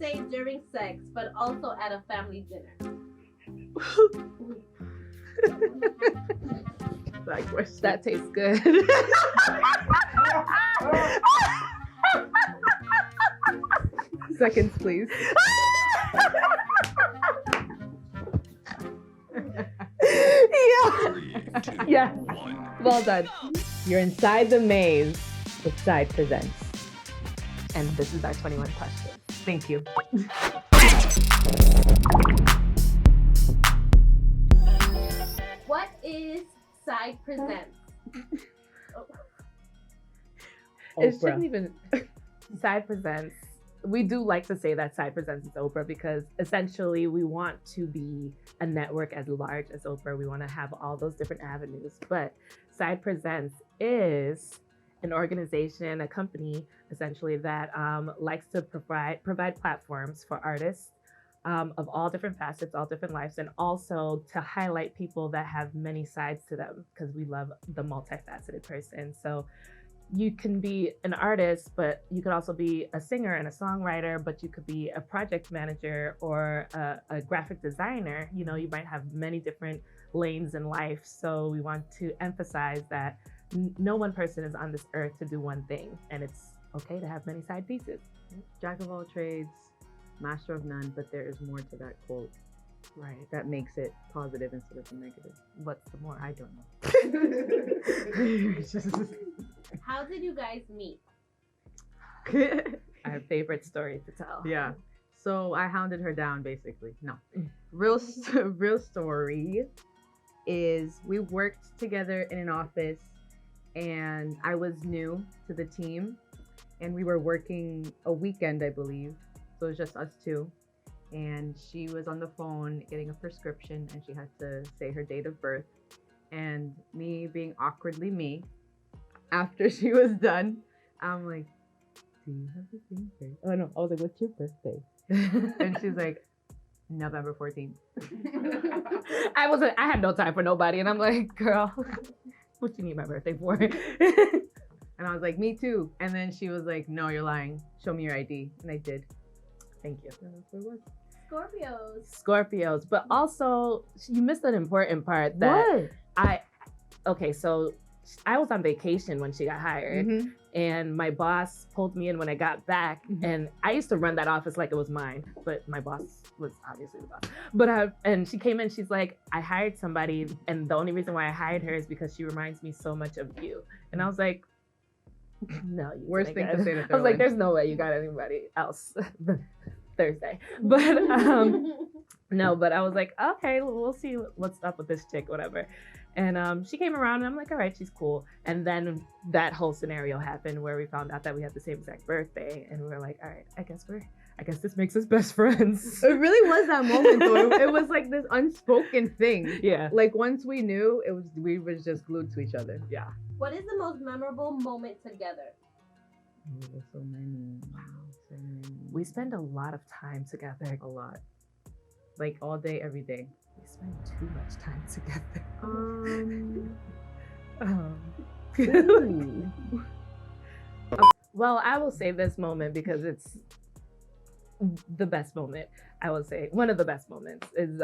say during sex, but also at a family dinner? That question. That tastes good. Seconds, please. Yeah. 3, 2, Yeah. 1. Well done. You're inside the maze with Side Presents. And this is our 21 question. Thank you. What is Side Presents? It Oprah. shouldn't even Side Presents. We do like to say that Side Presents is Oprah because essentially we want to be a network as large as Oprah. We want to have all those different avenues. But Side Presents is an organization, a company essentially that likes to provide platforms for artists of all different facets, all different lives, and also to highlight people that have many sides to them because we love the multifaceted person. So you can be an artist, but you could also be a singer and a songwriter, but you could be a project manager or a graphic designer. You know, you might have many different lanes in life. So we want to emphasize that no one person is on this earth to do one thing, and it's okay to have many side pieces. Jack of all trades, master of none, but there is more to that quote. Right. That makes it positive instead of negative. What's the more? I don't know. How did you guys meet? Our favorite story to tell. Yeah. So I hounded her down, basically. No. Real story is we worked together in an office, and I was new to the team, and we were working a weekend, I believe. So it was just us two. And she was on the phone getting a prescription, and she had to say her date of birth. And me being awkwardly me, after she was done, I'm like, do you have the same birthday? Oh no, I was like, what's your birthday? And she's like, November 14th. I had no time for nobody, and I'm like, girl, what you need my birthday for? And I was like, me too. And then she was like, no, you're lying. Show me your ID. And I did. Thank you. And that's what it was. Scorpios. But also you missed an important part that so I was on vacation when she got hired, and my boss pulled me in when I got back, and I used to run that office like it was mine, but my boss was obviously the boss. But and she came in, she's like, I hired somebody, and the only reason why I hired her is because she reminds me so much of you. And I was like, no, you Worst thing to say to I was like, there's no way you got anybody else Thursday. But no, but I was like, okay, we'll see what's up with this chick, whatever. And she came around, and I'm like, all right, she's cool. And then that whole scenario happened where we found out that we had the same exact birthday, and we were like, all right, I guess this makes us best friends. It really was that moment, though. It was like this unspoken thing. Yeah. Like once we knew, we was just glued to each other. Yeah. What is the most memorable moment together? Oh, there's so many. So many. We spend a lot of time together. A lot. Like all day, every day. We spend too much time together. Well, I will say this moment because it's the best moment. I will say one of the best moments is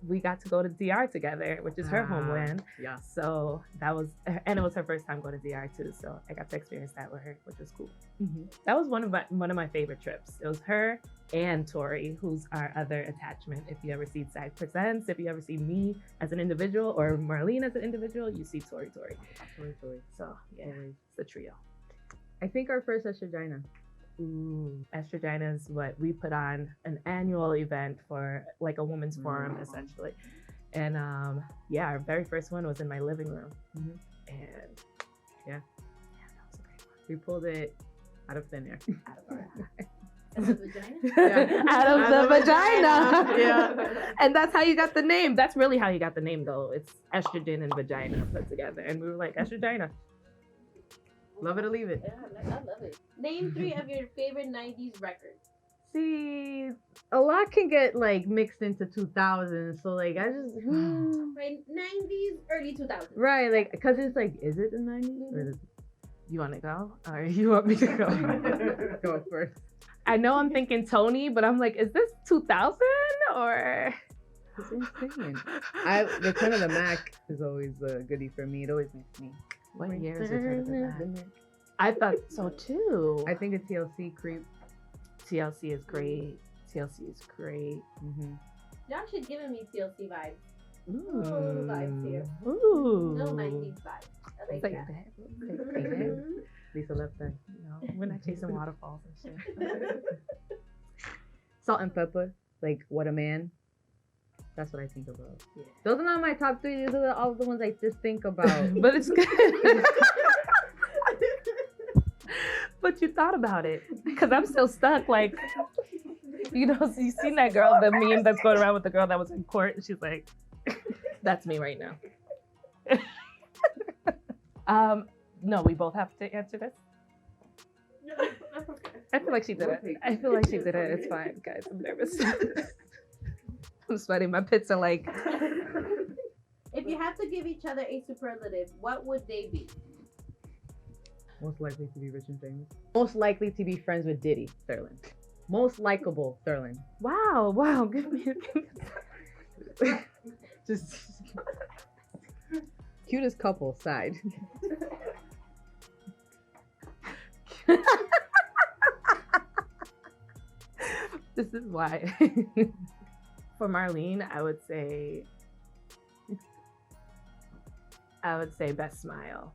we got to go to DR together, which is her homeland. Yeah. So that was, and it was her first time going to DR too. So I got to experience that with her, which was cool. That was one of my favorite trips. It was her and Tori, who's our other attachment. If you ever see Side Presents, if you ever see me as an individual or Marlene as an individual, you see Tori. Tori. So yeah, it's the trio. I think our first Estrogina. Ooh, Estrogina is what we put on an annual event for, like a women's forum essentially. And yeah, our very first one was in my living room. And yeah, that was a great one. We pulled it out of thin air. Out of our vagina? Yeah. Out of the vagina. Yeah. And that's how you got the name. That's really how you got the name though. It's estrogen and vagina put together. And we were like, Estrogina. Love it or leave it. Yeah, I love it. Name 3 of your favorite 90s records. See, a lot can get like mixed into 2000s. So like I just Right, 90s, early 2000s. right, like because it's like, is it the 90s? Or is it... You want to go? Or you want me to go? Go first. I know I'm thinking Tony, but I'm like, is this 2000 or? It's insane. Return of the Mac is always a goodie for me. It always makes me. What year is Return of the Mac? I thought so too. I think a TLC creep. TLC is great. TLC is great. Mm-hmm. Y'all should give me TLC vibes. Ooh. Vibes here. Ooh. No 90s vibes. I like that. Lisa left that. No, we're not chasing waterfalls and shit. Salt and pepper, like What a Man. That's what I think about. Yeah. Those are not my top 3. These are all the ones I just think about. But it's good. But you thought about it, because I'm still stuck. Like, you know, you seen that girl, the meme that's going around with the girl that was in court, and she's like, "That's me right now." No, we both have to answer this. I feel like she did it. I feel like she did it. It's fine, guys. I'm nervous. I'm sweating. My pits are like. If you had to give each other a superlative, what would they be? Most likely to be rich and famous. Most likely to be friends with Diddy, Sterling. Most likable, Sterling. Wow. Give me. Just cutest couple side. This is why. For Marlene, I would say best smile.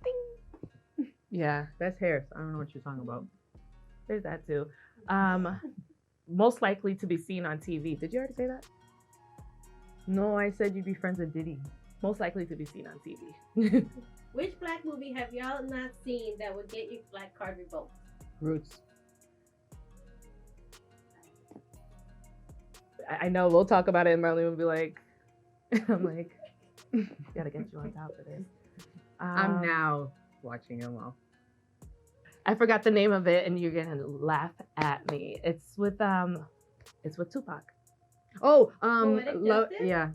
Ding. Yeah, Best hair. I don't know what you're talking about. there's that too. Most likely to be seen on TV. Did you already say that? No, I said you'd be friends with Diddy. Most likely to be seen on TV. Which black movie have y'all not seen that would get your black card revoked? Roots. I know we'll talk about it and Marlene will be like, I'm like, gotta get you on top of this. I'm now watching them all. I forgot the name of it and you're gonna laugh at me. It's with Tupac. Oh, Poetic Justice? yeah.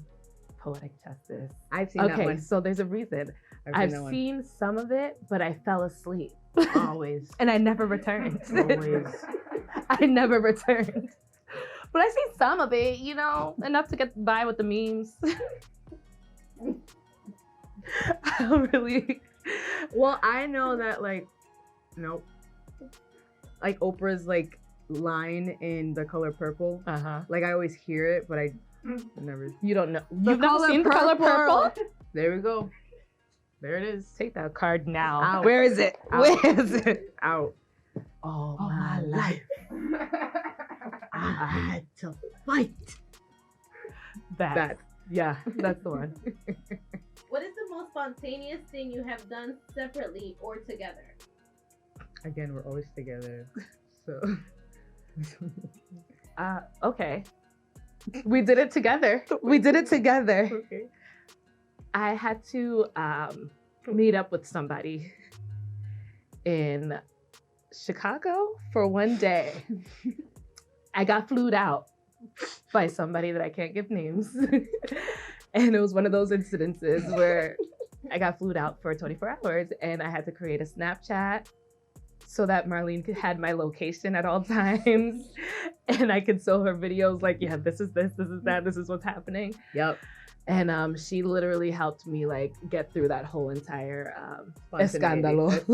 Poetic Justice. I've seen that Okay, one. so there's a reason. I've seen some of it, but I fell asleep. Always. And I never returned. Always. I never returned. But I seen some of it, you know, enough to get by with the memes. I don't really. Well, I know that nope. Like Oprah's line in The Color Purple. Uh-huh. I always hear it, but I never. You don't know. You've never seen The Color Purple? There we go. There it is. Take that card now. Out. Where is it? Out. Where is it? Out. All my life. I had to fight. That. Yeah, that's the one. What is the most spontaneous thing you have done separately or together? Again, we're always together. So. Okay. We did it together. Okay. I had to meet up with somebody in Chicago for one day. I got flued out by somebody that I can't give names. And it was one of those incidences where I got flued out for 24 hours and I had to create a Snapchat so that Marlene had my location at all times. And I could show her videos yeah, this is this is that, this is what's happening. Yep. And she literally helped me get through that whole entire Escándalo. So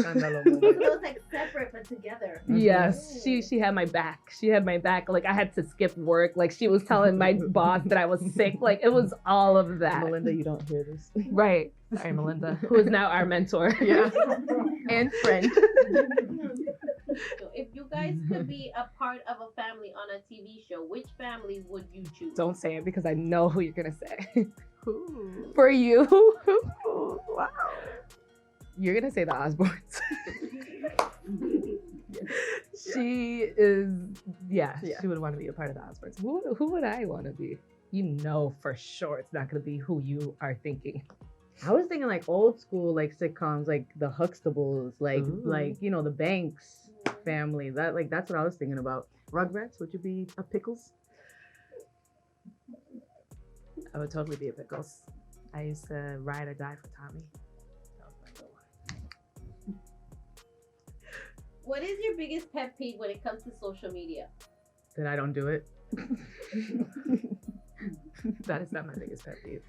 it was separate but together. Yes, she had my back. She had my back. I had to skip work. She was telling my boss that I was sick. It was all of that. Melinda, you don't hear this. Right. Sorry, Melinda, who is now our mentor. Yeah. And friend. So if you guys could be a part of a family on a TV show, which family would you choose? Don't say it because I know who you're gonna say. Ooh. For you. Wow. You're gonna say the Osbournes. She is, yeah, she would want to be a part of the Osbournes. Who would I want to be? You know for sure it's not gonna be who you are thinking. I was thinking old school sitcoms, the Huxtables, Ooh. The Banks family. That's what I was thinking about. Rugrats, would you be a Pickles? I would totally be a Pickles. I used to ride or die for Tommy. That was my little one. What is your biggest pet peeve when it comes to social media? That I don't do it. That is not my biggest pet peeve.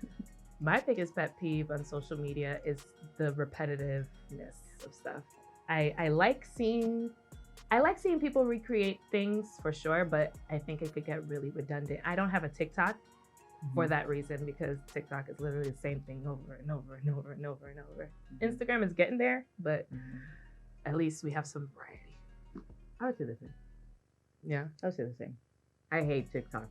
My biggest pet peeve on social media is the repetitiveness of stuff. I like seeing people recreate things for sure, but I think it could get really redundant. I don't have a TikTok for that reason, because TikTok is literally the same thing over and over and over and over and over. Instagram is getting there, but at least we have some variety. I would say the same. Yeah. I would say the same. I hate TikTok.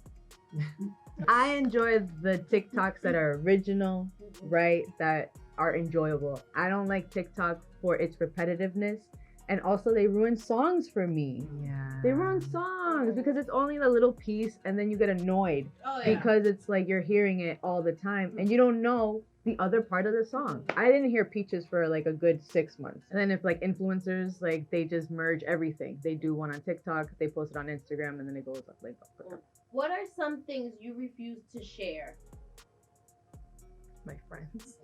I enjoy the TikToks that are original, right? That are enjoyable. I don't like TikTok for its repetitiveness. And also they ruin songs for me. Yeah. They ruin songs because it's only a little piece and then you get annoyed because it's like you're hearing it all the time and you don't know the other part of the song. I didn't hear Peaches for like a good 6 months. And then if like influencers, like they just merge everything. They do one on TikTok, they post it on Instagram, and then it goes up like What are some things you refuse to share? My friends.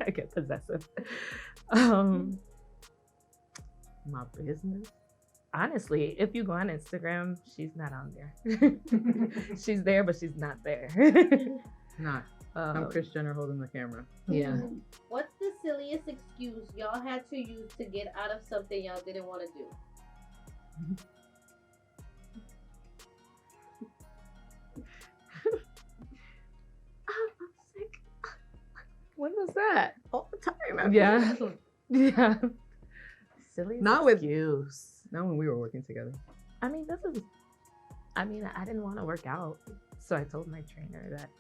I get possessive. My business. Honestly, if you go on Instagram, she's not on there. She's there, but she's not there. Not. I'm Kris Jenner holding the camera. Yeah. What's the silliest excuse y'all had to use to get out of something y'all didn't want to do? I'm sick. When was that? All the time. Yeah. Yeah. Silly excuse. Not when we were working together. I mean, I didn't want to work out. So I told my trainer that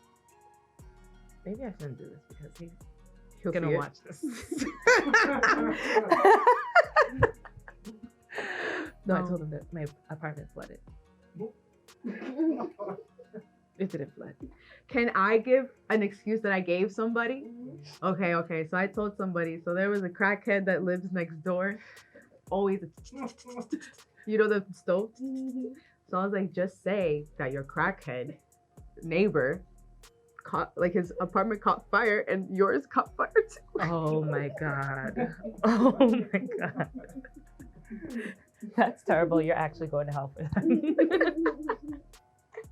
maybe I shouldn't do this because he'll gonna watch this. No, I told him that my apartment flooded. It didn't flood. Can I give an excuse that I gave somebody? Okay. So I told somebody. So there was a crackhead that lives next door. Always, you know, the stove. So I was like, just say that your crackhead neighbor caught, like his apartment caught fire and yours caught fire too. Oh my God. Oh my God. That's terrible. You're actually going to hell for that.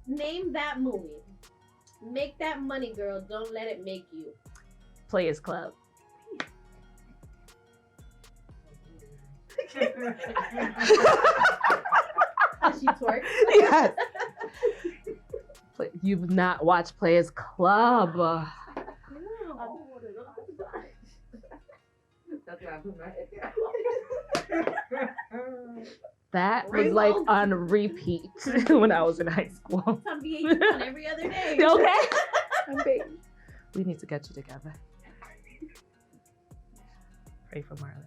Name that movie. Make that money, girl. Don't let it make you. Players Club. She twerks. Yes. You've not watched Players Club. That was like on repeat when I was in high school. It's on VH1 every other day. Okay. I'm big. We need to get you together. Pray for Marlon.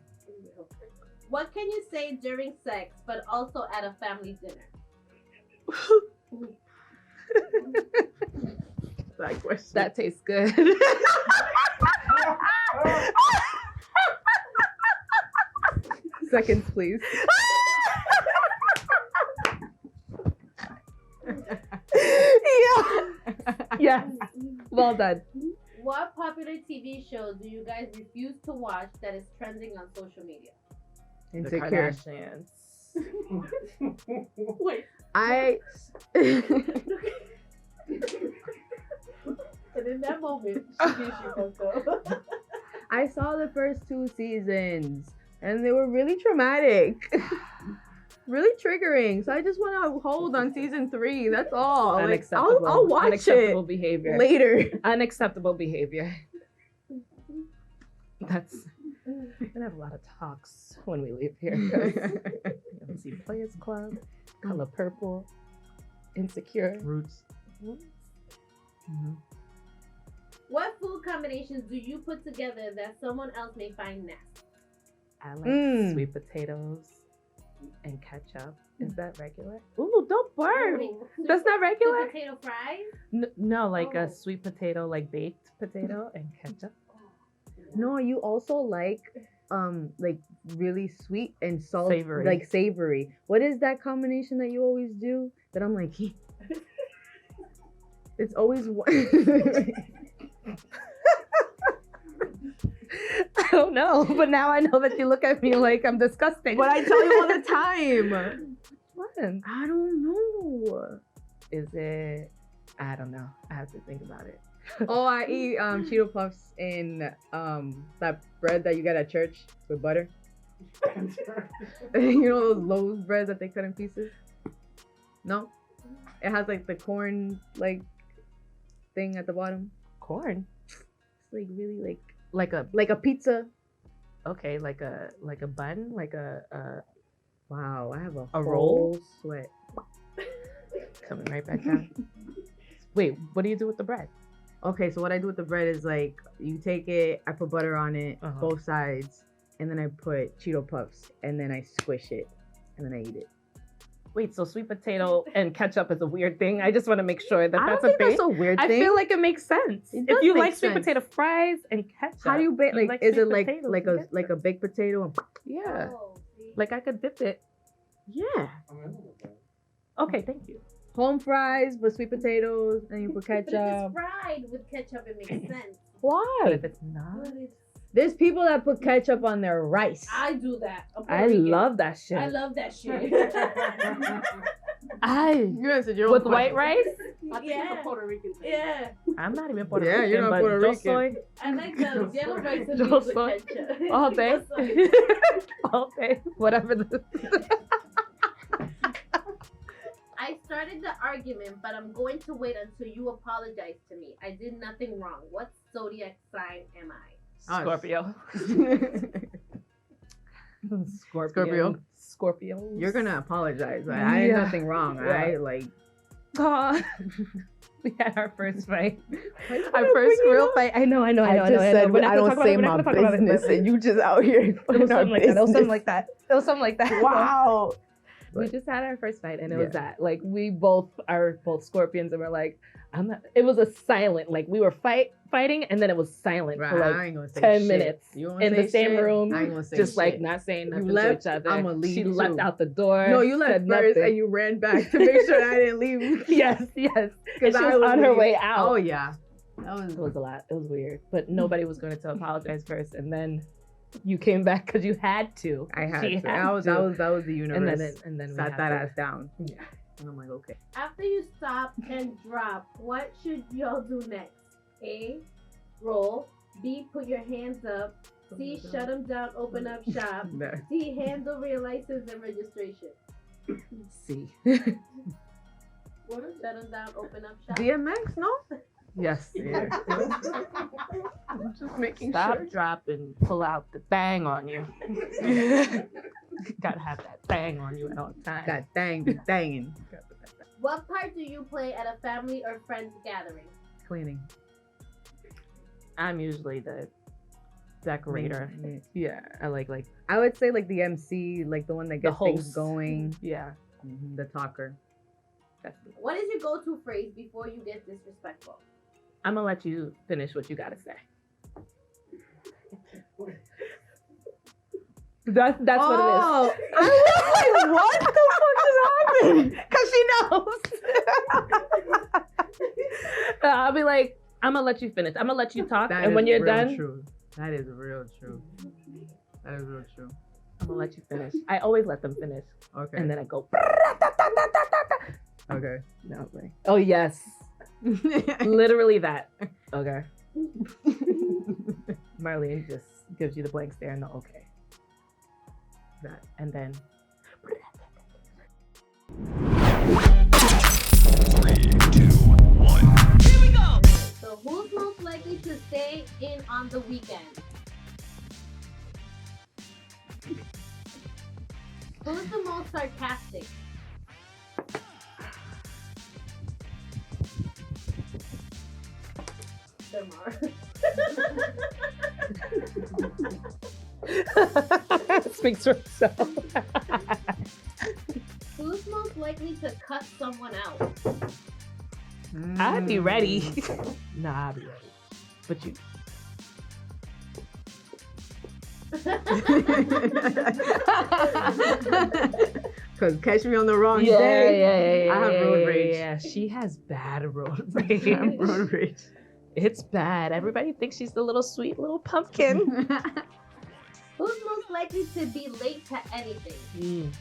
What can you say during sex, but also at a family dinner? That question. That tastes good. Seconds, please. Yes. Well done. What popular TV show do you guys refuse to watch that is trending on social media? Insecure. The Kardashians. Wait. And in that moment, she fucked up. I saw the first 2 seasons and they were really traumatic. Really triggering. So I just want to hold on season 3. That's all. Like, I'll watch unacceptable it behavior. later. Unacceptable behavior. That's. We're gonna have a lot of talks when we leave here. You see Players Club, Color Purple, Insecure, Roots. Mm-hmm. What food combinations do you put together that someone else may find nasty? I like sweet potatoes and ketchup. Is that regular? Ooh, don't burp. That's not regular. Sweet potato fries? No, like a sweet potato, like baked potato and ketchup. No, you also like really sweet and salty, Savory. like savory. What is that combination that you always do? That I'm like, it's always one. I don't know, but now I know that you look at me like I'm disgusting. But I tell you all the time. What? I don't know. Is it? I don't know. I have to think about it. Oh, I eat Cheeto Puffs in that bread that you get at church with butter. You know those Lowe's breads that they cut in pieces? No? It has like the corn like thing at the bottom. Corn. It's like really Like a like a pizza. okay, like a bun, like a Wow, I have a A whole roll? sweat. coming right back down. Wait, what do you do with the bread? Okay, so what I do with the bread is like you take it, I put butter on it, Uh-huh. both sides, and then I put Cheeto Puffs, and then I squish it, and then I eat it. Wait, so sweet potato and ketchup is a weird thing? I just want to make sure that I that's don't a think thing. that's a weird I thing. feel like it makes sense. It does If you make like sweet sense. potato fries and ketchup, How do you bake? you Like, is sweet it like potatoes like and a like a ketchup. baked potato? Yeah, Oh, see? like I could dip it. Yeah. Okay, thank you. Home fries with sweet potatoes, and you put But if it's ketchup. fried with ketchup, it makes sense. But Why? if it's not, But it's, There's people that put ketchup on their rice. I do that. I'm Puerto I Rican. love that shit. I love that shit. You answered your own With white question. rice. Yeah. Puerto Rican thing. Yeah. I'm not even Puerto Yeah, Rican. you're not but Puerto yo Rican. soy I like the yellow rice and Yo beans with soy. ketchup. all day, Yo soy. all day, whatever. I started the argument, but I'm going to wait until you apologize to me. I did nothing wrong. What zodiac sign am I? Us. Scorpio. Scorpio. Scorpio. You're gonna apologize. Like, I did Yeah. nothing wrong. Yeah. Right? Like Aw. We had our first fight. Why Our you first bringing it real up? fight. I know. I just said We're not I gonna don't talk about say it. We're my not gonna talk about it. business, and you just out here. It putting was our something like that. It was something business. like that. It was something like that. Wow. We just had our first fight, and it Yeah. was that. Like we both are both Scorpions, and we're like, I'm not. It was a silent. Like we were fighting, and then it was silent Right, for I like ain't gonna say 10 shit. minutes You wanna in say the same shit? room, I ain't gonna say just like shit. not saying You nothing left, to each other. I'ma leave She too. left out the door. No, you left said first, nothing. and you ran back to make sure I didn't leave. Yes, yes. And she I was was on her leaving. way out. Oh yeah, that was. It was a lot. It was weird, but nobody was going to apologize first, and then you came back because you had to. I had She to. had That was the universe. and then we Sat had that to- ass down. Yeah. And I'm like, okay. After you stop and drop, what should y'all do next? A. Roll. B. Put your hands up. C. Shut them down, open up shop. No. D. Hand over your license and registration. See. What is shut them down, open up shop? DMX, no? Yes. Yeah. I'm just making Stop, sure. drop, and pull out the thing on you. Gotta have that thing on you at all times. That thing be thangin'. What part do you play at a family or friends gathering? Cleaning. I'm usually the decorator. Mm. Yeah, I like I would say like the MC, like the one that The gets things host. going. yeah. The talker. That's What is your go-to phrase before you get disrespectful? I'm gonna let you finish what you gotta say. That's what Oh, I was like, what the fuck just happened? Because she knows. I'll be like, I'm gonna let you finish. I'm gonna let you talk, That and is when you're real done, true. That is real true. That is real true. I'm gonna let you finish. I always let them finish, Okay. and then I go. Okay. No, like, oh yes, literally that. Okay. Marlene just gives you the blank stare and the okay. That, and then. So who's most likely to stay in on the weekend? Who's the most sarcastic? Demar. Speaks for itself. Who's most likely to cut someone out? I'd be ready. Nah, I'd be ready. But you. Because catch me on the wrong Yeah, day. yeah. I have road rage. Yeah, she has bad road rage. I have road rage. It's bad. Everybody thinks she's the little sweet little pumpkin. Who's most likely to be late to anything?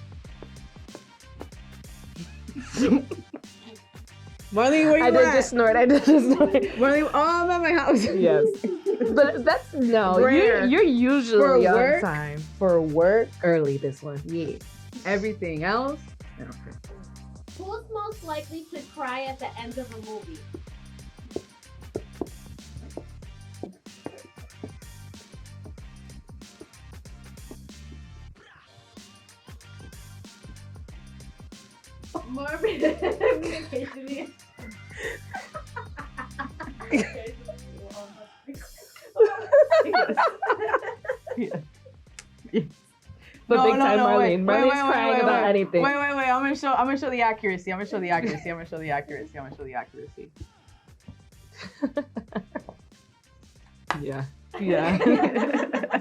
Marlene, where you I at? did just snort. Marlene, oh, I'm at my house. Yes. But that's no. Rare. You're usually For on work? time. For work, early this one. Yeah. Everything else, I don't care. Who's most likely to cry at the end of a movie? Marvin. But No, big no, time no, Marlene. wait, Marlene's wait, crying wait, about anything. Wait. I'm gonna show the accuracy. I'm gonna show the accuracy. Yeah.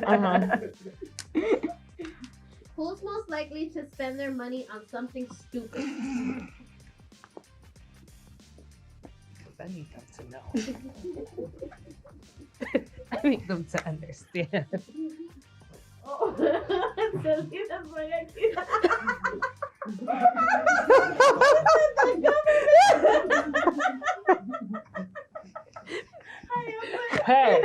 Uh-huh. Who's most likely to spend their money on something stupid? I need them to know. I need them to understand. Oh, that's what I did. Hey.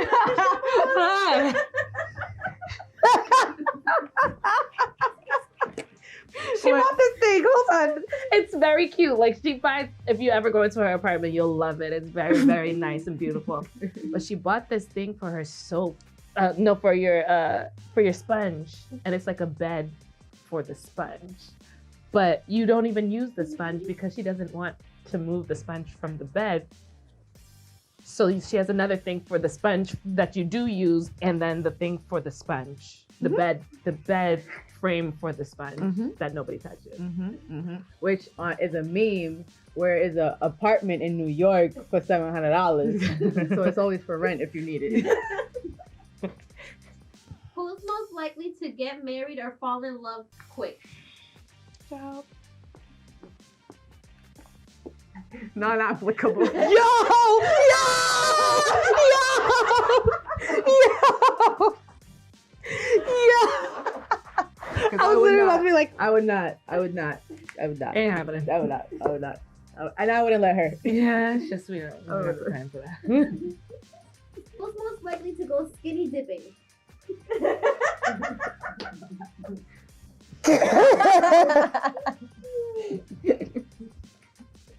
She bought this thing. Hold on. It's very cute. Like she buys. If you ever go into her apartment, you'll love it. It's very, very nice and beautiful. But she bought this thing for her soap. No, for your sponge, and it's like a bed for the sponge. But you don't even use the sponge because she doesn't want to move the sponge from the bed. So she has another thing for the sponge that you do use, and then the thing for the sponge, the bed frame for the sponge that nobody touches. Which is a meme where it's an apartment in New York for $700. So it's always for rent if you need it. Who's most likely to get married or fall in love quick? Child. Not applicable. Yo! I was literally about to be like, I would not. ain't happening. And I wouldn't let her. Yeah, it's just we don't have the time for that. Who's most likely to go skinny dipping?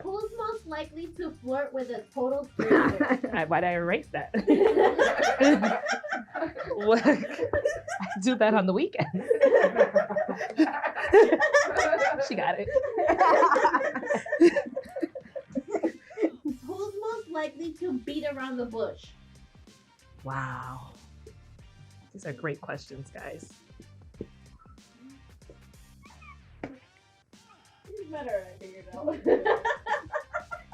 Who's most likely to flirt with a total stranger? Why'd I erase that? What? I do that on the weekend. She got it. Who's most likely to beat around the bush? Wow. These are great questions, guys. It's better, I figured out.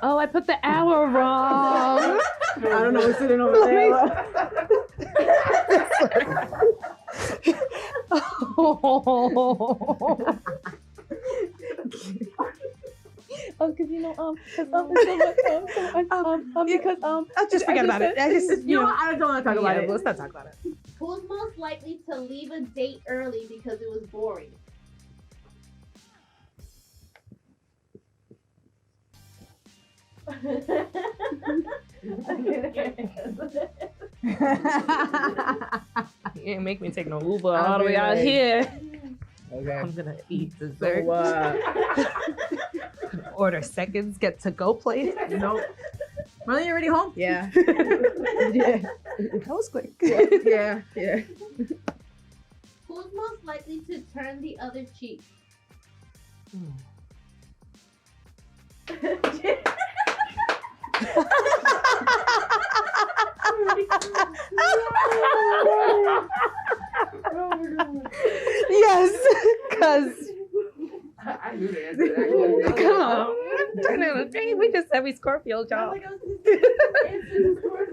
Oh, I put the hour wrong. I don't know what's sitting over there. Because just forget about it. I just, You know what? I don't want to talk about it. Let's not talk about it. Who's most likely to leave a date early because it was boring? You ain't make me take no Uber all the way out here. Okay. I'm gonna eat dessert. So, Order seconds, get to go place. nope. Marlene, you already home? Yeah. Yeah. That was quick. Yeah. Who's most likely to turn the other cheek? Yes, because I knew the answer to that question. come on, we just said we Scorpio, y'all.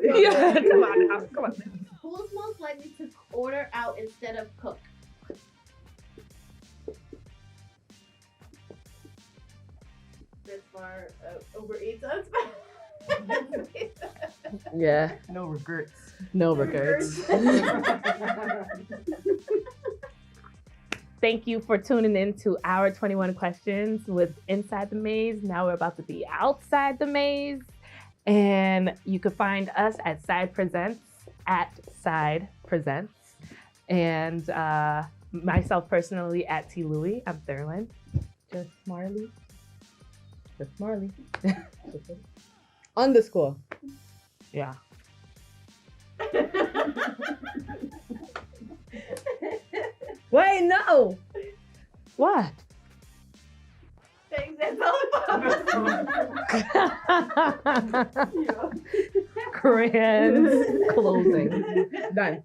Yeah, come on now, come on. Who's most likely to order out instead of cook? This far, Uber Eats us. Yeah, No regrets. no regrets. Thank you for tuning in to our 21 questions with Inside the Maze. Now we're about to be outside the maze. And you can find us at Side Presents, at Side Presents. And myself personally at T. Loui. I'm Thurland. Just Marley. Underscore. Yeah. Wait, no. What? Thanks, that's all about. Grand closing. Done.